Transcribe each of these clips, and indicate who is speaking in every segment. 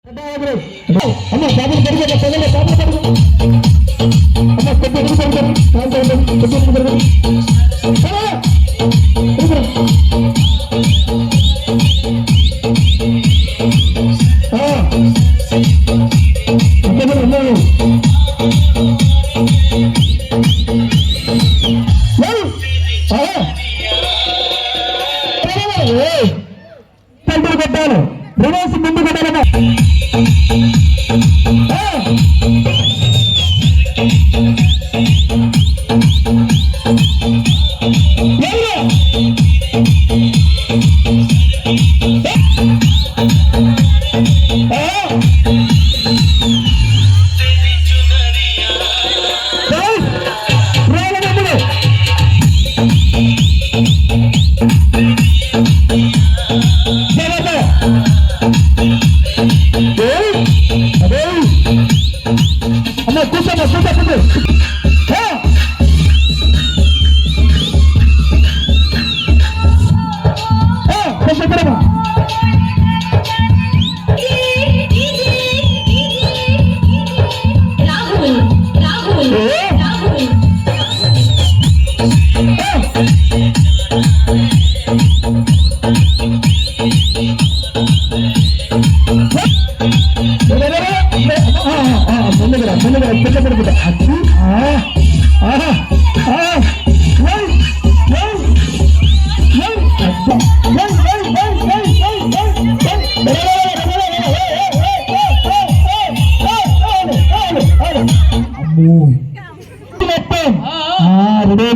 Speaker 1: అమ్మ బాబులు పెరిగే పదల బాబులు పెరుగు అమ్మ కొద్ది ఎదుగు పెరుగు కొద్ది ఎదుగు పెరుగు తండ్రి కొట్టాలి రివర్స్ ముందు కొట్టాలమ్మా అమ్మ కూర్చోమ్మా కూర్చో కూర్చోమ్మా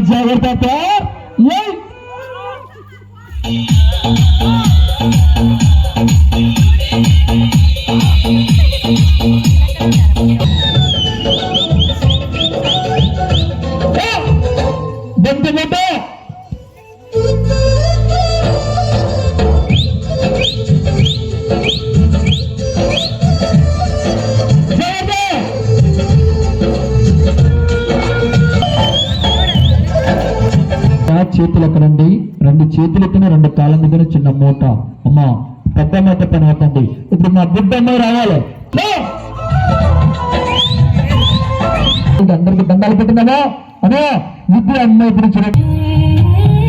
Speaker 1: జాగ్రత్త చేతులు ఎక్కడండి రెండు చేతులు ఎక్కిన రెండు కాళ్ళ దగ్గర చిన్న మూట అమ్మా పెద్ద మూట పని అవుతుంది ఇప్పుడు మా బుడ్డ అమ్మాయి రావాలి అందరికి దండాలు పెట్టిందమ్మా అనే విద్య అమ్మాయి గురించి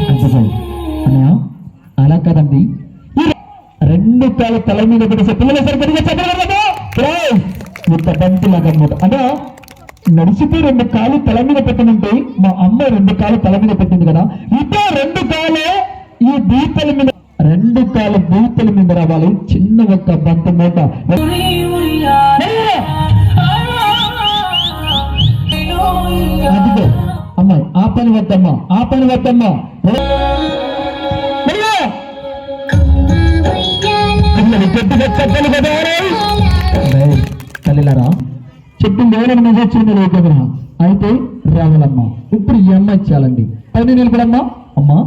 Speaker 1: అన్నయ్య అలా కదండి రెండు కాళ్ళ తల మీద పెట్టేసే పిల్లలు సరిపడిగా చెప్పగలరా ఇంత బంతిలాగా మూట అన్నా నడిచిపోయి రెండు కాళ్ళు తల మీద పెట్టనుంటే మా అమ్మ రెండు కాళ్ళు తల మీద పెట్టింది కదా ఇదే రెండు కాళ్ళు ఈ బీతల మీద రెండు కాళ్ళు బీతల మీద రావాలి చిన్న ఒక్క బంత మూట అదిగో అమ్మాయి ఆ పని వద్దమ్మా ఆ పని వద్దమ్మా తల్లిలారా చెప్పింది ఎవరైనా మెసేజ్ చేయడం అయితే రావాలమ్మా ఇప్పుడు ఈ అమ్మాయి చాలండి పైన నిలబడమ్మా అమ్మా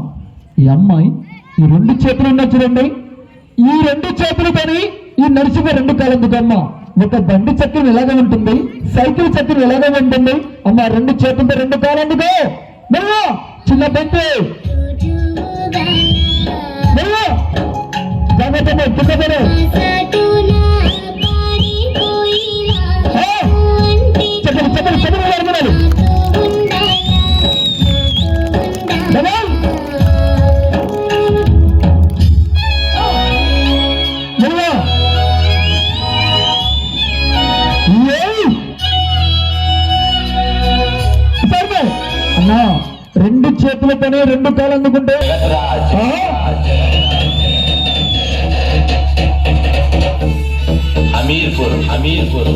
Speaker 1: ఈ అమ్మాయి ఈ రెండు చేతులు ఉన్న చూడండి ఈ రెండు చేతులు పని ఈ నడిచిపోయి రెండు కాలం ఎందుకమ్మా ఒక బండి చక్రం ఎలాగ ఉంటుంది సైకిల్ చక్రం ఎలాగ ఉంటుంది అమ్మా రెండు చేతులతో రెండు కాలం ఎందుకో మెల్ల చిన్న బండి మెల్ల జాగ్రత్త కింద అన్నా రెండు చేతులతోనే రెండు కాలు అందుకుంటే
Speaker 2: అమీర్పూర్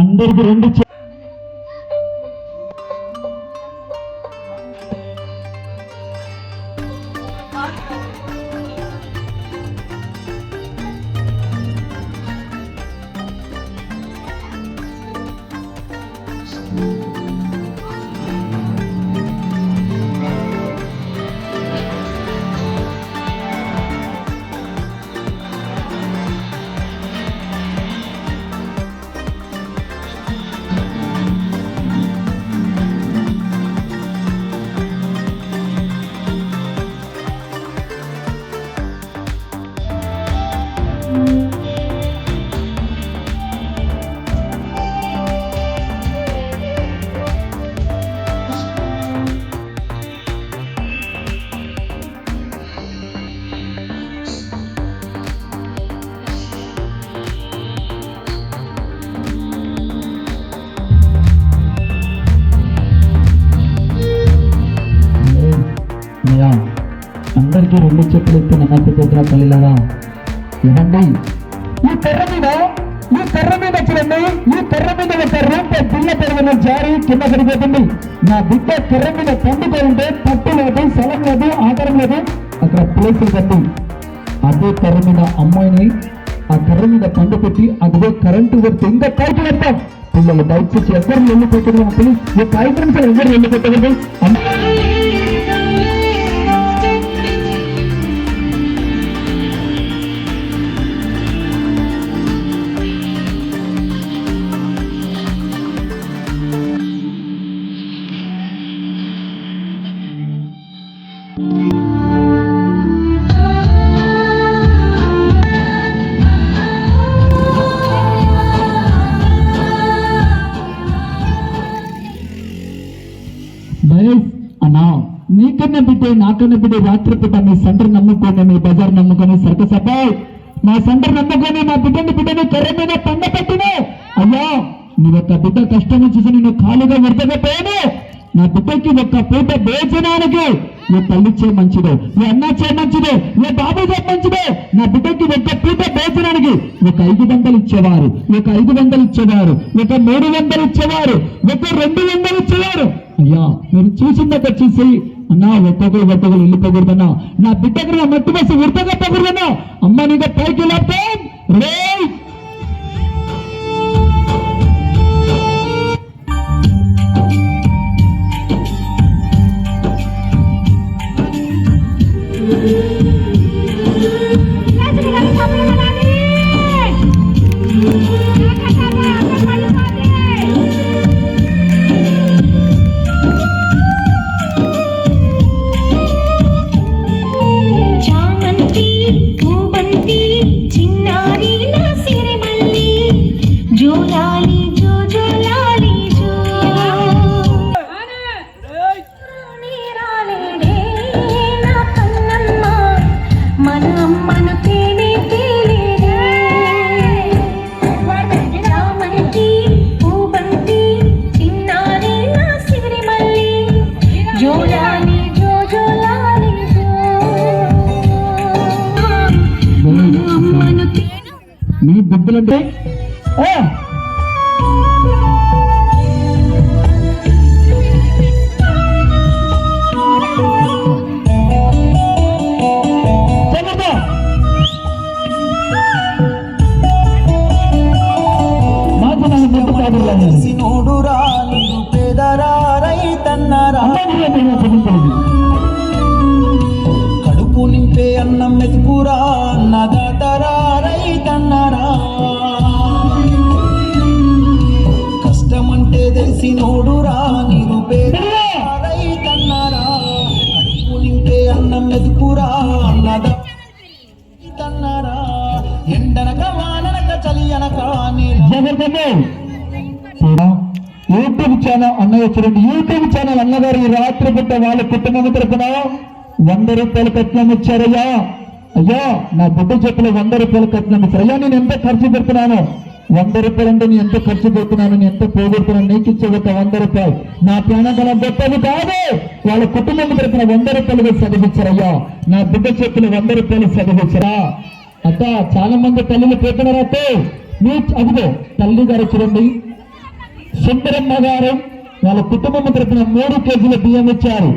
Speaker 1: అందరికి రెండు అందరికీ రెండు చెప్పులు ఎత్తి నమ్మక కుట్ర తల్లిలారా ఇవ్వండి. ఈ కర్ర మీద చూడండి, ఈ కర్ర మీద ఒక రూపాయి పిల్ల పెరుగున జారి కింద పడిపోతుంది. నా బిడ్డ కర్ర మీద పండుగ ఉంటే పట్టు లేదు, స్థలం లేదు, ఆధారం లేదు, అక్కడ ప్లేస్ ఇవ్వండి. అదే కర్ర మీద అమ్మాయిని ఆ కర్ర మీద పండు పెట్టి అదిగో కరెంటు వస్తే ఇంకా కాల్చి పెడతాం. పిల్లలు దయచేసి ఎవరు వెళ్ళిపోతున్నారు ప్లీజ్, ఈ కార్యక్రమం ఎవరు వెళ్ళిపోతుంది. అన్నా నీకన్నా బిడ్డే నాకన్నా బిడ్డే రాత్రి పూట మీ సెంటర్ నమ్ముకొని మీ బజార్ నమ్ముకొని సర్కస్ అబ్బాయి మా సెంటర్ నమ్ముకొని మా బిడ్డని కర్ర మీద పండ పెట్టిను. అయ్యా నీ ఒక్క బిడ్డ కష్టం చూసి నేను ఖాళీగా విడతకపోయాను. నా బిడ్డకి ఒక్క పూట భోజనానికి ఏ తల్లిచ్చే మంచిదో, ఏ అన్నాచే మంచిదో, ఏ బాబుచే మంచిదో. నా బిడ్డకి ఒక్క పూట భోజనానికి ఒక 500 ఇచ్చేవారు, ఒక 500 ఇచ్చేవారు, ఒక 300 ఇచ్చేవారు, ఒక 200 ఇచ్చేవారు. అయ్యా మీరు చూసిందక్క చూసి అన్నా ఒక్కొక్కరు వెళ్ళిపోకూడదన్నా, నా బిడ్డకు నా మట్టి వేసి విడతకపోకూడదన్నా. అమ్మ నీకు పైకి లేకపోతే రే మీ బిడ్డలంటే
Speaker 2: నోడురా నీరు పేదరా రైతన్నరా, కడుపు నింపే అన్నం మెతుకురా అన్నదాతరా రైతన్నరా. కష్టమంటే తెలిసి నోడురా నీరు పేదరా రైతన్నరా, కడుపు నింపే అన్నం మెతుకురా అన్నదాతన్నరా. ఎండనక వాననక చలి అనక
Speaker 1: యూట్యూబ్ ఛానల్ అన్నయ్య చూడండి, యూట్యూబ్ ఛానల్ అన్నగారు ఈ రాత్రి పుట్ట వాళ్ళ కుటుంబం తరపున 100 రూపాయలు కట్నం ఇచ్చారయ్యా. అయ్యా నా బిడ్డ చెప్పులు 100 రూపాయలు కట్నం ఇచ్చారు. అయ్యా నేను ఎంత ఖర్చు పెడుతున్నాను, 100 రూపాయలు అంటే నేను ఎంత ఖర్చు పెడుతున్నాను, నేను ఎంత పోగొడుతున్నాను, నీకు ఇచ్చే ఒక 100 రూపాయలు నా ప్రాణగల గొప్పది కాదు. వాళ్ళ కుటుంబం తరపున 100 రూపాయలుగా చదివించారయ్యా. నా బిడ్డ చెప్పులు 100 రూపాయలు చదివించరా. అక్క చాలా మంది తల్లిని పోతున్నారా? అదిగో తల్లి గారు చూడండి, సుందరమ్మ గారు వాళ్ళ కుటుంబం తరపున 3 కేజీల బియ్యం ఇచ్చారు.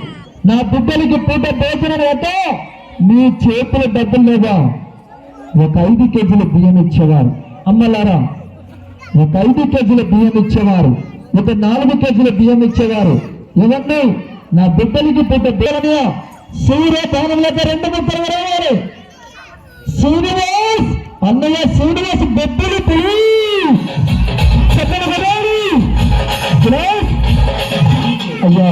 Speaker 1: నా బిడ్డలకి పూట భోజనం అయితే మీ చేతుల డబ్బులు లేదా ఒక 5 కేజీల బియ్యం ఇచ్చేవారు. అమ్మలారా, ఒక 5 కేజీల బియ్యం ఇచ్చేవారు, ఒక 4 కేజీల బియ్యం ఇచ్చేవారు. ఇవన్నీ నా బిడ్డలకి పూట బియ్యమని సూర్యపానంలోకి 2 ముక్కలు రావాలి. శ్రీనివాస్ అన్నయ్య, శ్రీనివాస్ బొబ్బులు అయ్యా,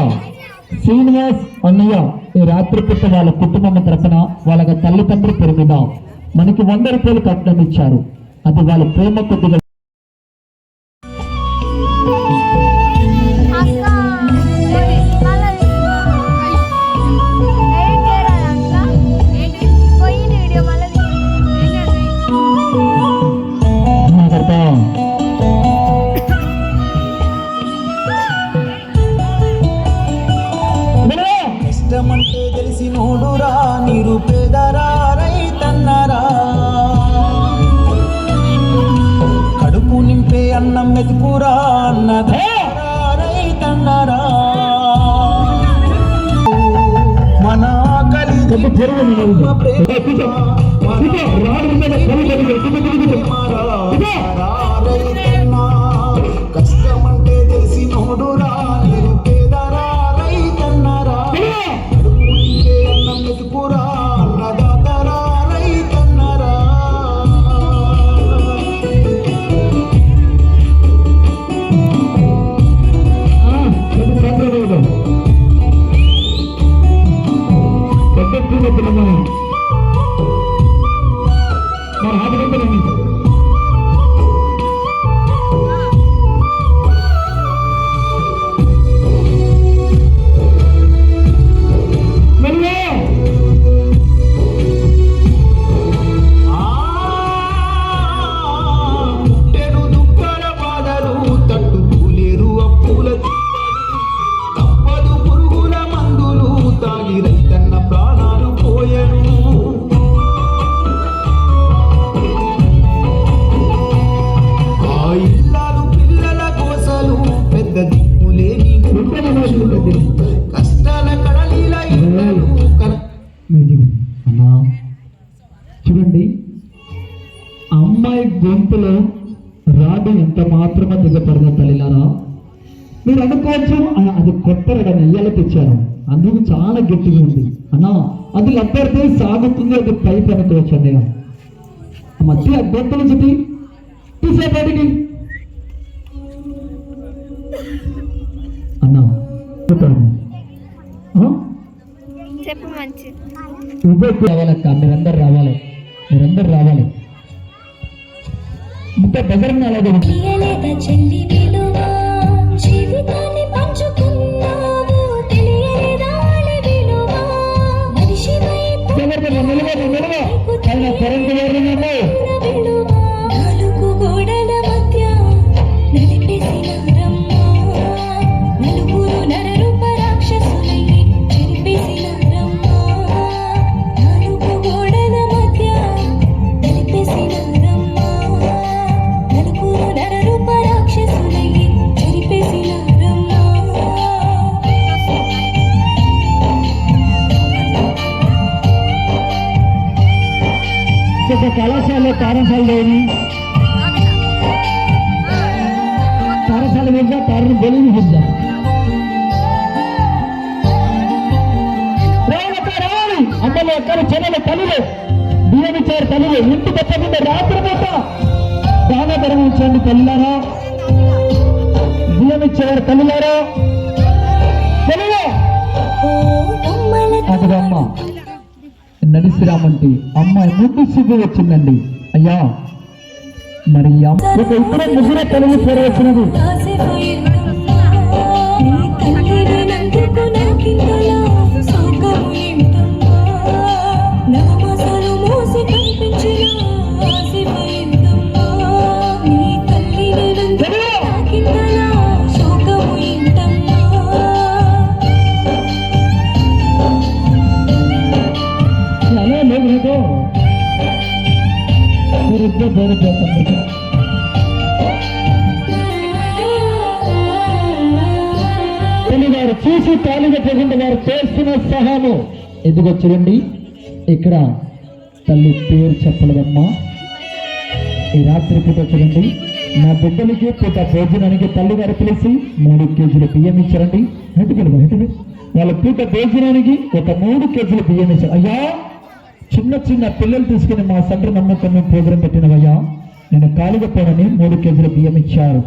Speaker 1: శ్రీనివాస్ అన్నయ్య ఈ రాత్రి పుట్ట వాళ్ళ కుటుంబం తరఫున వాళ్ళ తల్లిదండ్రుల పేరు మీద మనకి 100 రూపాయలు కట్నం ఇచ్చారు. అది వాళ్ళ ప్రేమ కొద్దిగా.
Speaker 2: కష్టమంటే తెలిసి నోడురా, నిరుపేదరా, రైతన్నరా, కడుపు నింపే అన్నం మెతుకురా, అన్నదారా, రైతన్నరా, మన ఆకలి కష్టమంటే తెలిసి నోడురా, నిరుపేదరా, రైతన్నరా, మెతుకురా, అన్నదాతరా, రైతన్నరా.
Speaker 1: చూడండి, అమ్మాయి గొంతులో రాడు ఎంత మాత్రమే దిగపడదు. తల్లిలారా, మీరు అనుకోవచ్చు అది కొత్త రకం నెయ్యాలకు ఇచ్చారు, అందుకు చాలా గట్టిగా ఉంది అన్నా, అది లబ్బడితే సాగుతుంది, అది పైపు అనుకోవచ్చు అన్నయ్య. మధ్య గొంతులు చుట్టి తీసే బయటికి అన్నా
Speaker 3: చెప్పు. మంచి
Speaker 1: రావాలక్క, మీరందరు రావాలి, మీరందరు రావాలి. ఇంకా బజరంగా అలాగే
Speaker 3: జీవితాన్ని పంచుకున్నావు, నాలుగు గోడల మధ్య నలిపేసిన బ్రహ్మ, నలుగురు నరరూప రాక్షసులై చెరిపేసిన బ్రహ్మ, నాలుగు గోడల మధ్య నలిపేసిన బ్రహ్మ, నలుగురు నరరూప రాక్షసులై చెరిపేసిన బ్రహ్మ.
Speaker 1: కళాశాలలో పాఠశాల లేని పాఠశాల మీద పాటను బొలిని చూద్దాం. రావాలి అమ్మలు ఎక్కడ చెల్లెల తల్లులు బియ్యం ఇచ్చారు, తల్లులు ఇంటి తప్పకుండా రాత్రి పూట బాగా ధర్మించండి. తల్లులారా, బియ్యం ఇచ్చేవారు తల్లులారా, తెలుగు అటు అమ్మ నడిసిరామంటే అమ్మాయి ముందు సిగ్గు వచ్చిందండి. అయ్యా, మరి ఇప్పుడే ముగ్గురే తెలుగు పేరు వచ్చినది. చూసి తాళిగా చేసిన వారు చేస్తున్న సహాము ఎదుగో చూడండి. ఇక్కడ తల్లి పేరు చెప్పలేదమ్మా. ఈ రాత్రి పూట చూడండి, నా బిడ్డలకి పూట భోజనానికి తల్లి గారు పిలిచి 3 కేజీల బియ్యం ఇచ్చారండి. హెట్టుకెళ్ళి వాళ్ళ పూట భోజనానికి ఒక 3 కేజీల బియ్యం ఇచ్చారు. అయ్యా, చిన్న చిన్న పిల్లలు తీసుకుని మా తండ్రి నమ్మకం ప్రోగ్రాం పెట్టినవయ్యా, నేను ఖాళీగా పోనని 3 కేజీల బియ్యం ఇచ్చారు.